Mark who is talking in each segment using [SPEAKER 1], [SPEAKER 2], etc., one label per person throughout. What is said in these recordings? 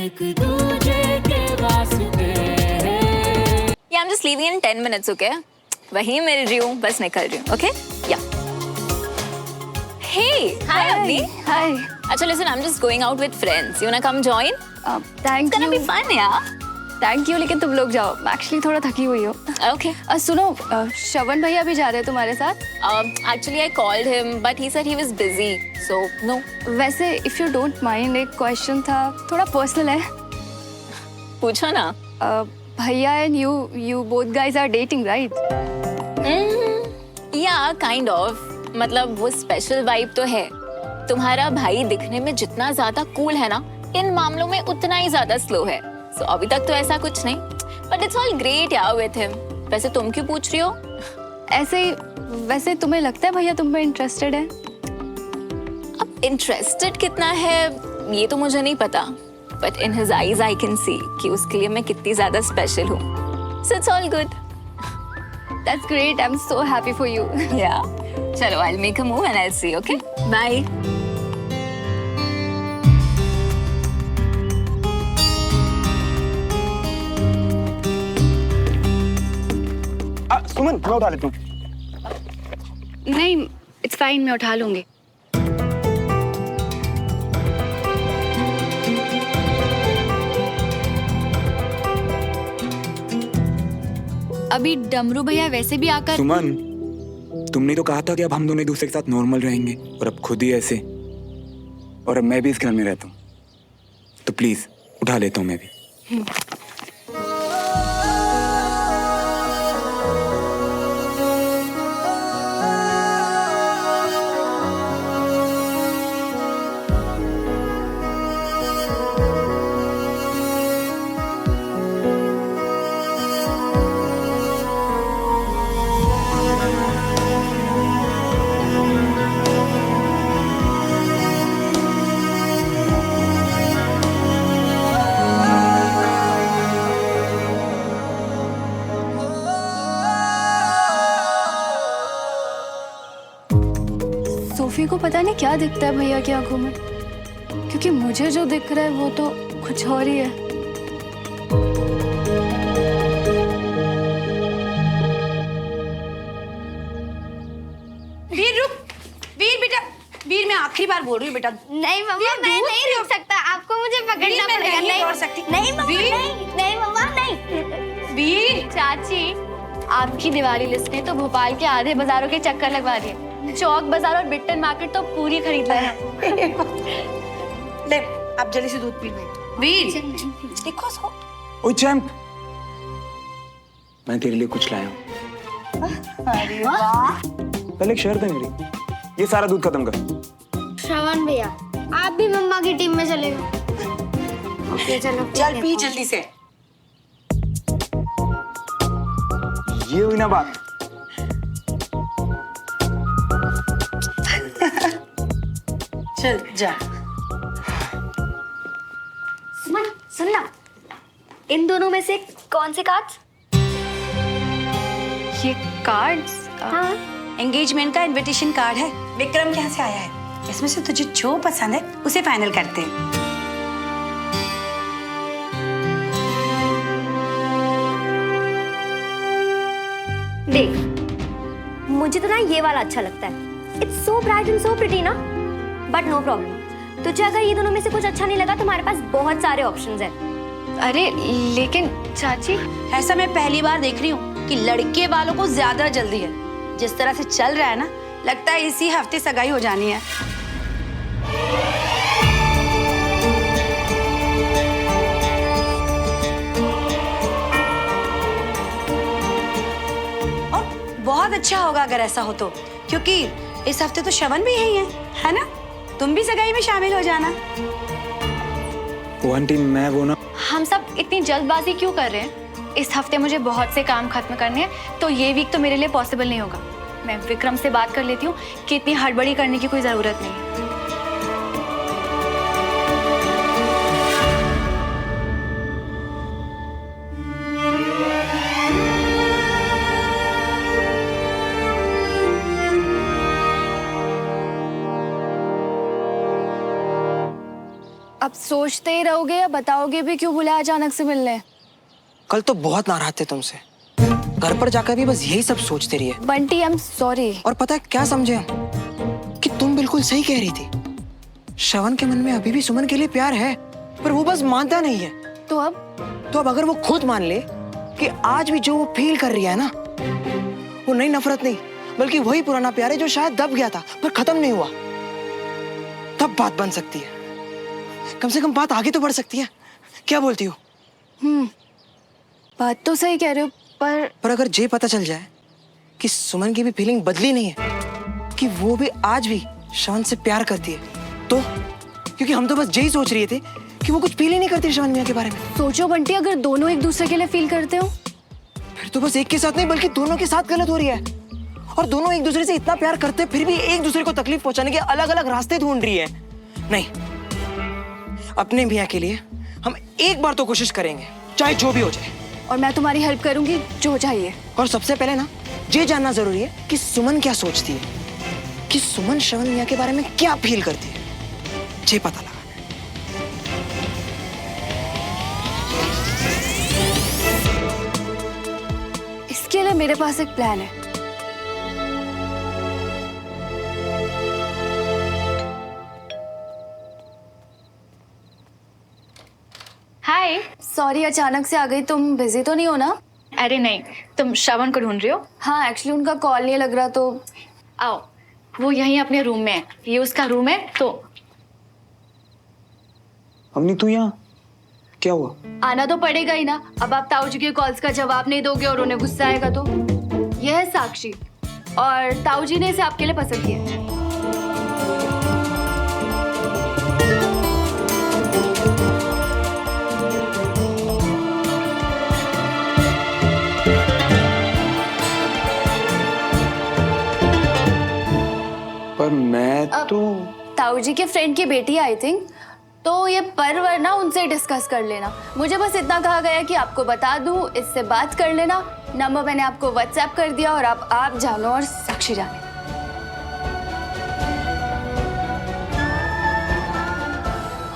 [SPEAKER 1] एक दूजे के वास्ते।
[SPEAKER 2] Yeah, I'm just leaving in 10 minutes, okay? वहीं मिल रही हूँ, बस निकल रही हूँ, okay? Yeah. Hey, hi, Avni.
[SPEAKER 3] Hi.
[SPEAKER 2] अच्छा, listen, I'm just going out with friends. You wanna come join?
[SPEAKER 3] Thank
[SPEAKER 2] It's gonna
[SPEAKER 3] you.
[SPEAKER 2] be fun, yeah.
[SPEAKER 3] Thank you, लेकिन तुम लोग जाओ. मैं एक्चुअली थोड़ा थकी हुई हूँ.
[SPEAKER 2] Okay.
[SPEAKER 3] सुनो, श्रवण भैया भी जा रहे हैं तुम्हारे साथ?
[SPEAKER 2] Actually, I called him, but he said he was busy, so no.
[SPEAKER 3] वैसे, if you don't mind, एक क्वेश्चन था, थोड़ा पर्सनल है.
[SPEAKER 2] पूछो ना.
[SPEAKER 3] भैया and you both guys are dating, right?
[SPEAKER 2] Yeah, kind of. मतलब वो स्पेशल वाइब तो है. तुम्हारा भाई दिखने में जितना ज्यादा कूल है ना, इन मामलों में उतना ही ज्यादा स्लो है. So अभी तक तो ऐसा कुछ नहीं. But it's all great यार with him. वैसे तुम क्यों पूछ रही हो?
[SPEAKER 3] ऐसे ही, वैसे तुम्हें लगता है भैया तुम में इंटरेस्टेड है?
[SPEAKER 2] अब इंटरेस्टेड कितना है ये तो मुझे नहीं पता. But in his eyes I can see कि उसके लिए मैं कितनी ज्यादा स्पेशल हूँ. So it's all good.
[SPEAKER 3] That's great. I'm so happy for you.
[SPEAKER 2] Yeah. चलो, I'll make a move and I'll see. Okay? Bye.
[SPEAKER 4] सुमन, मैं उठा लेता हूँ.
[SPEAKER 3] नहीं, it's fine. मैं उठा लूंगी. अभी डमरू भैया वैसे भी आकर.
[SPEAKER 4] सुमन, तुमने तो कहा था कि अब हम दोनों एक दूसरे के साथ नॉर्मल रहेंगे, और अब खुद ही ऐसे. और अब मैं भी इस घर में रहता हूँ, तो प्लीज उठा लेता हूँ मैं भी.
[SPEAKER 3] सोफी को पता नहीं क्या दिखता है भैया की आंखों में, क्योंकि मुझे जो दिख रहा है वो तो कुछ और ही है.
[SPEAKER 5] वीर रुक. वीर बेटा, वीर मैं आखिरी बार बोल रही हूँ बेटा.
[SPEAKER 6] नहीं मम्मा, मैं नहीं रुक सकता. आपको मुझे पकड़ना
[SPEAKER 5] मैं
[SPEAKER 6] पड़ेगा.
[SPEAKER 5] नहीं छोड़ सकती.
[SPEAKER 6] नहीं मम्मा,
[SPEAKER 5] वीर.
[SPEAKER 6] नहीं नहीं मम्मा, नहीं.
[SPEAKER 5] वीर.
[SPEAKER 3] चाची, आपकी दिवाली लिस्ट ने तो भोपाल के आधे बाजारों के चक्कर लगवा दिए. चौक बाजार और बिट्टन मार्केट तो पूरी खरीद लाया.
[SPEAKER 5] ले, आप जल्दी से दूध पी ले. वीर देखो उसको.
[SPEAKER 4] ओए चैंप, मैं तेरे लिए कुछ लाया हूँ.
[SPEAKER 5] अरे वाह.
[SPEAKER 4] पहले एक शर्त है मेरी, ये सारा दूध खत्म कर.
[SPEAKER 6] श्रवण भैया, आप भी मम्मा की टीम में चले गए. ओके चलो.
[SPEAKER 5] चल पी जल्दी से.
[SPEAKER 4] ये हुई ना बात.
[SPEAKER 5] चल जा.
[SPEAKER 6] सुमन सुनना, इन दोनों में से कौन से कार्ड्स?
[SPEAKER 3] ये कार्ड्स?
[SPEAKER 6] हाँ.
[SPEAKER 5] एंगेजमेंट का इनविटेशन कार्ड है. विक्रम के यहाँ से आया है. इसमें से तुझे जो पसंद है उसे फाइनल करते हैं.
[SPEAKER 6] देख, मुझे तो ना ये वाला अच्छा लगता है. It's so bright and so pretty ना. But no problem. तुझे अगर ये दोनों में से कुछ अच्छा नहीं लगा तो हमारे पास बहुत सारे ऑप्शंस हैं.
[SPEAKER 3] अरे लेकिन चाची,
[SPEAKER 5] ऐसा मैं पहली बार देख रही हूँ कि लड़के वालों को ज्यादा जल्दी है. जिस तरह से चल रहा है ना, लगता है इसी हफ्ते सगाई हो जानी है. और बहुत अच्छा होगा अगर ऐसा हो तो, क्योंकि इस हफ्ते तो श्रवण भी यही है ना? तुम भी सगाई में शामिल हो जाना.
[SPEAKER 4] वो आंटी, मैं वो ना.
[SPEAKER 3] हम सब इतनी जल्दबाजी क्यों कर रहे हैं? इस हफ्ते मुझे बहुत से काम खत्म करने हैं, तो ये वीक तो मेरे लिए पॉसिबल नहीं होगा. मैं विक्रम से बात कर लेती हूँ कि इतनी हड़बड़ी करने की कोई जरूरत नहीं है. अब सोचते ही रहोगे या बताओगे भी क्यों बुलाया अचानक से मिलने?
[SPEAKER 7] कल तो बहुत नाराज थे तुमसे, घर पर जाकर भी बस यही सब सोचते रहिए।
[SPEAKER 3] Bunty I am sorry.
[SPEAKER 7] और पता है क्या समझे हम? कि तुम बिल्कुल सही कह रही थी। श्रवण के मन में अभी भी सुमन के लिए प्यार है, पर वो बस मानता नहीं है।
[SPEAKER 3] तो अब
[SPEAKER 7] अगर वो खुद मान ले कि आज भी जो वो फील कर रही है ना, वो नई नफरत नहीं बल्कि वही पुराना प्यार है जो शायद दब गया था पर खत्म नहीं हुआ, तब बात बन सकती है। कम से कम बात आगे तो बढ़ सकती है। क्या बोलती हो?
[SPEAKER 3] बात तो सही कह रहे हो, पर
[SPEAKER 7] अगर ये पता चल जाए कि सुमन की भी फीलिंग बदली नहीं है, कि वो भी आज भी श्रवण से प्यार करती है, तो क्योंकि हम तो बस यही सोच रहे थे कि वो कुछ फील ही नहीं करती श्रवण मियां के बारे में।
[SPEAKER 3] सोचो बंटी, अगर दोनों एक दूसरे के लिए फील करते हो,
[SPEAKER 7] फिर तो बस एक के साथ नहीं बल्कि दोनों के साथ गलत हो रही है। और दोनों एक दूसरे से इतना प्यार करते फिर भी एक दूसरे को तकलीफ पहुंचाने के अलग अलग रास्ते ढूंढ रही है। नहीं, अपने मियां के लिए हम एक बार तो कोशिश करेंगे, चाहे जो भी हो जाए।
[SPEAKER 3] और मैं तुम्हारी हेल्प करूंगी जो चाहिए।
[SPEAKER 7] और सबसे पहले ना ये जानना जरूरी है कि सुमन क्या सोचती है, कि सुमन श्रवण मियां के बारे में क्या फील करती है, ये पता लगाना है।
[SPEAKER 3] इसके लिए मेरे पास एक प्लान है। हाय, सॉरी अचानक से आ गई। तुम बिजी तो नहीं हो ना?
[SPEAKER 8] अरे नहीं, तुम श्रवण को ढूंढ रही हो?
[SPEAKER 3] हाँ, एक्चुअली उनका कॉल नहीं लग रहा, तो
[SPEAKER 8] आओ, वो यहीं अपने रूम में है, ये उसका रूम है। तो
[SPEAKER 4] अम्मी तू यहाँ क्या हुआ?
[SPEAKER 3] आना तो पड़ेगा ही ना। अब आप ताऊ जी के कॉल्स का जवाब नहीं दोगे और उन्हें गुस्सा आएगा तो। यह है साक्षी, और ताऊ जी ने इसे आपके लिए पसंद किया है।
[SPEAKER 4] पर मैं तो
[SPEAKER 3] ताऊ जी के फ्रेंड की बेटी आई थिंक, तो ये पर वरना उनसे डिस्कस कर लेना। मुझे बस इतना कहा गया कि आपको बता दूं, इससे बात कर लेना। नंबर मैंने आपको व्हाट्सएप कर दिया, और आप जानो और साक्षी जाने।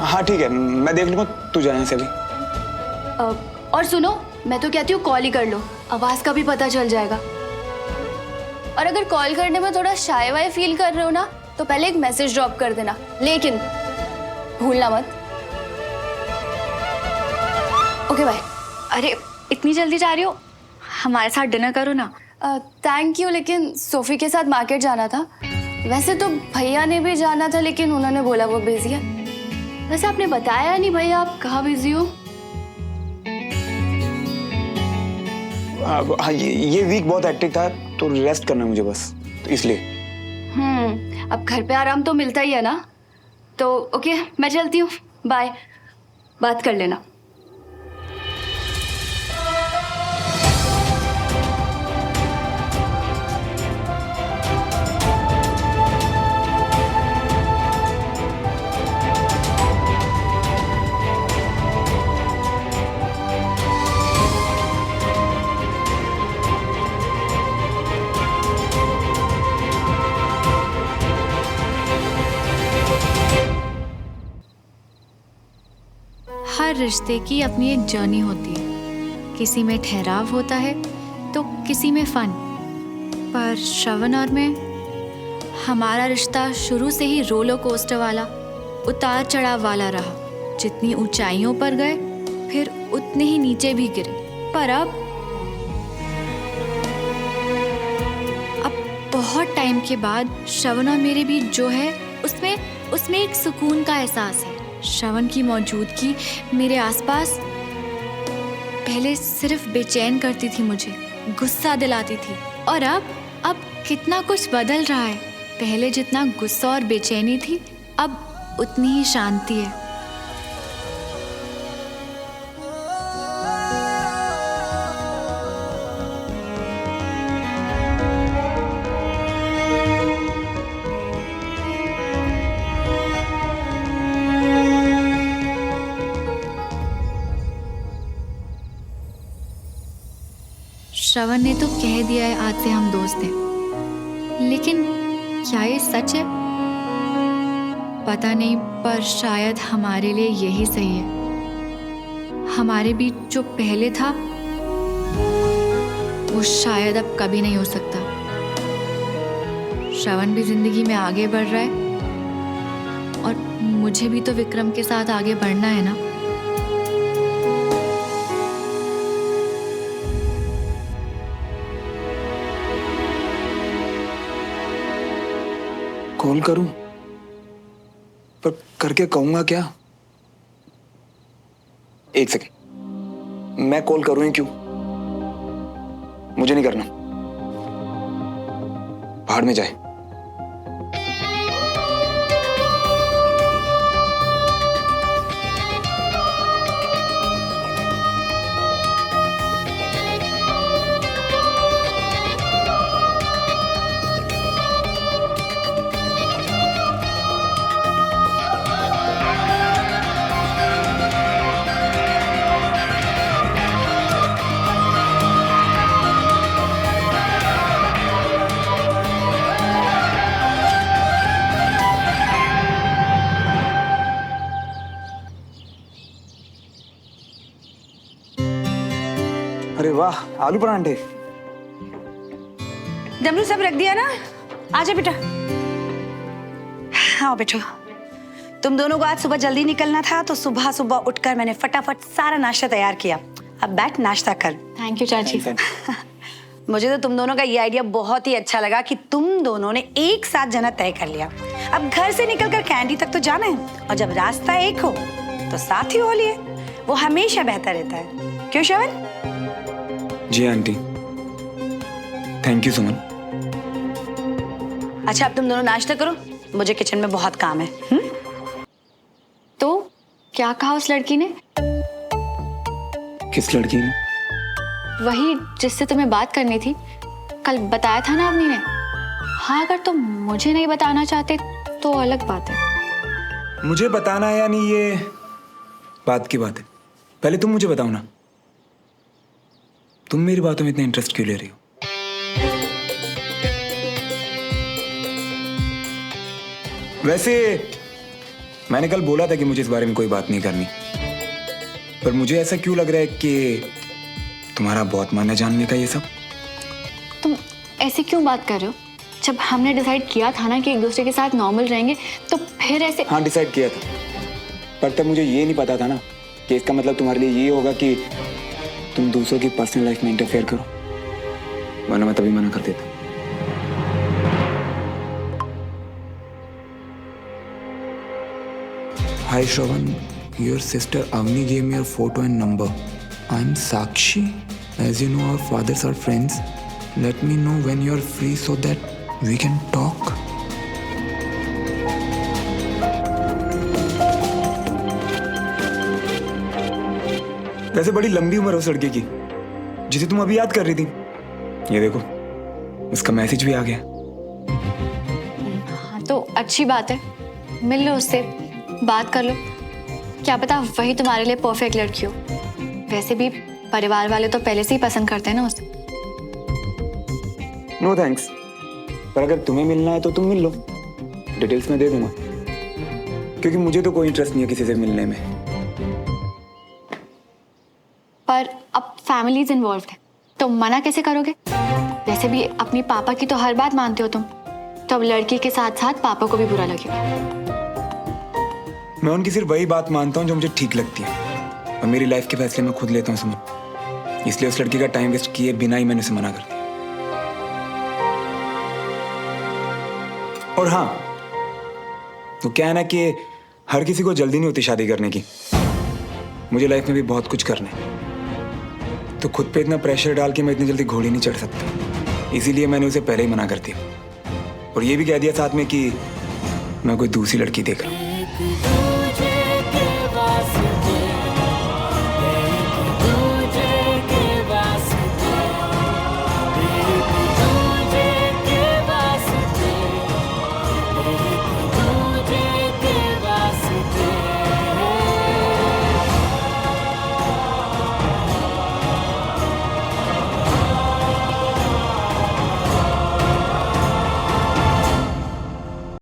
[SPEAKER 4] हाँ ठीक है, मैं देख लूंगा, तू जाए से अभी।
[SPEAKER 3] और सुनो, मैं तो कहती हूँ कॉल ही कर लो, आवाज का भी पता चल जाएगा। और अगर कॉल करने में थोड़ा शाय वाय फील कर रहे हो ना, तो पहले एक मैसेज ड्रॉप कर देना, लेकिन भूलना मत। Okay bye.
[SPEAKER 8] अरे इतनी जल्दी जा रही हो? हमारे साथ डिनर करो ना।
[SPEAKER 3] थैंक यू, लेकिन सोफी के साथ मार्केट जाना था। वैसे तो भैया ने भी जाना था, लेकिन उन्होंने बोला वो बिजी है। वैसे आपने बताया नहीं भैया आप कहाँ बिजी हो?
[SPEAKER 4] हाँ, ये वीक बहुत हेक्टिक था, तो रेस्ट करना मुझे बस, तो इसलिए।
[SPEAKER 3] अब घर पे आराम तो मिलता ही है ना। तो ओके, मैं चलती हूँ, बाय। बात कर लेना।
[SPEAKER 8] हर रिश्ते की अपनी एक जर्नी होती है, किसी में ठहराव होता है तो किसी में फन। पर श्रवण और मैं, हमारा रिश्ता शुरू से ही रोलर कोस्टर वाला, उतार चढ़ाव वाला रहा। जितनी ऊंचाइयों पर गए, फिर उतने ही नीचे भी गिरे। पर अब बहुत टाइम के बाद श्रवण और मेरे बीच जो है, उसमें एक सुकून का एहसास है। श्रवण की मौजूदगी मेरे आसपास पहले सिर्फ बेचैन करती थी, मुझे गुस्सा दिलाती थी। और अब कितना कुछ बदल रहा है। पहले जितना गुस्सा और बेचैनी थी, अब उतनी ही शांति है। श्रवण ने तो कह दिया है आज से हम दोस्त हैं, लेकिन क्या ये सच है? पता नहीं, पर शायद हमारे लिए यही सही है। हमारे बीच जो पहले था वो शायद अब कभी नहीं हो सकता। श्रवण भी जिंदगी में आगे बढ़ रहा है और मुझे भी तो विक्रम के साथ आगे बढ़ना है ना।
[SPEAKER 4] कॉल करूं, पर करके कहूंगा क्या? एक सेकंड, मैं कॉल करूं ही क्यों? मुझे नहीं करना, भाड़ में जाए। अरे वाह, आलू परांठे।
[SPEAKER 5] डमरू सब रख दिया ना? आजा बेटा। हाँ बेटो, तुम दोनों को आज सुबह जल्दी निकलना था तो सुबह सुबह उठकर मैंने फटाफट सारा नाश्ता तैयार किया। अब बैठ नाश्ता कर।
[SPEAKER 8] थैंक यू चाची।
[SPEAKER 5] मुझे तो तुम दोनों का ये आइडिया बहुत ही अच्छा लगा कि तुम दोनों ने एक साथ जाना तय कर लिया। अब घर से निकलकर कैंडी तक तो जाना है और जब रास्ता एक हो तो साथ ही हो लिए, वो हमेशा बेहतर रहता है। क्यों श्रवण?
[SPEAKER 4] जी आंटी, थैंक यू सुमन।
[SPEAKER 5] अच्छा अब तुम दोनों नाश्ता करो, मुझे किचन में बहुत काम है।
[SPEAKER 8] तो क्या कहा उस लड़की ने?
[SPEAKER 4] किस लड़की ने?
[SPEAKER 8] वही जिससे तुम्हें बात करनी थी, कल बताया था ना अवनी ने। हाँ, अगर तुम मुझे नहीं बताना चाहते तो अलग बात है।
[SPEAKER 4] मुझे बताना है या नहीं, ये बात की बात है। पहले तुम मुझे बताओ ना, तुम मेरी बातों में इतना इंटरेस्ट क्यों ले रही हो? वैसे मैंने कल बोला था कि मुझे इस बारे में कोई बात नहीं करनी, पर मुझे ऐसा क्यों लग रहा है कि तुम्हारा बहुत मन है जानने का ये सब।
[SPEAKER 8] तुम ऐसे क्यों बात कर रहे हो? जब हमने डिसाइड किया था ना कि एक दूसरे के साथ नॉर्मल रहेंगे, तो फिर ऐसे।
[SPEAKER 4] हाँ, डिसाइड किया था, पर तब मुझे ये नहीं पता था ना कि इसका मतलब तुम्हारे लिए ये होगा कि तुम दूसरों की पर्सनल लाइफ में इंटरफेयर करो, वरना मैं तभी मना कर देता। Hi Shravan, your sister Avni gave me her photo and number. I'm Sakshi. As you know, our fathers are friends. Let me know when you're free so that we can talk. वैसे बड़ी लंबी उम्र है उस लड़के की जिसे तुम अभी याद कर रही थी। ये देखो, उसका मैसेज भी आ गया।
[SPEAKER 8] हाँ, तो अच्छी बात है, मिल लो उससे, बात कर लो। क्या पता वही तुम्हारे लिए परफेक्ट लड़की हो। वैसे भी परिवार वाले तो पहले से ही पसंद करते हैं ना उसे।
[SPEAKER 4] नो थैंक्स, पर अगर तुम्हें मिलना है तो तुम मिल लो, डिटेल्स मैं दे दूंगा, क्योंकि मुझे तो कोई इंटरेस्ट नहीं है किसी से मिलने में।
[SPEAKER 8] पर अब फैमिलीज इन्वॉल्व है, तो मना कैसे करोगे? वैसे भी अपनी पापा की तो हर बात मानते हो तुम, तो अब लड़की के साथ साथ पापा को भी बुरा लगेगा।
[SPEAKER 4] मैं उनकी सिर्फ वही बात मानता हूँ जो मुझे ठीक लगती है, और मेरी लाइफ के फैसले मैं खुद लेता हूँ सुमन। इसलिए उस लड़की का टाइम वेस्ट किए बिना ही मैंने उसे मना कर दिया। और हाँ, तो क्या है ना कि हर किसी को जल्दी नहीं होती शादी करने की। मुझे लाइफ में भी बहुत कुछ करना है, तो खुद पे इतना प्रेशर डाल के मैं इतनी जल्दी घोड़ी नहीं चढ़ सकता। इसीलिए मैंने उसे पहले ही मना कर दिया, और ये भी कह दिया साथ में कि मैं कोई दूसरी लड़की देख रहा हूँ।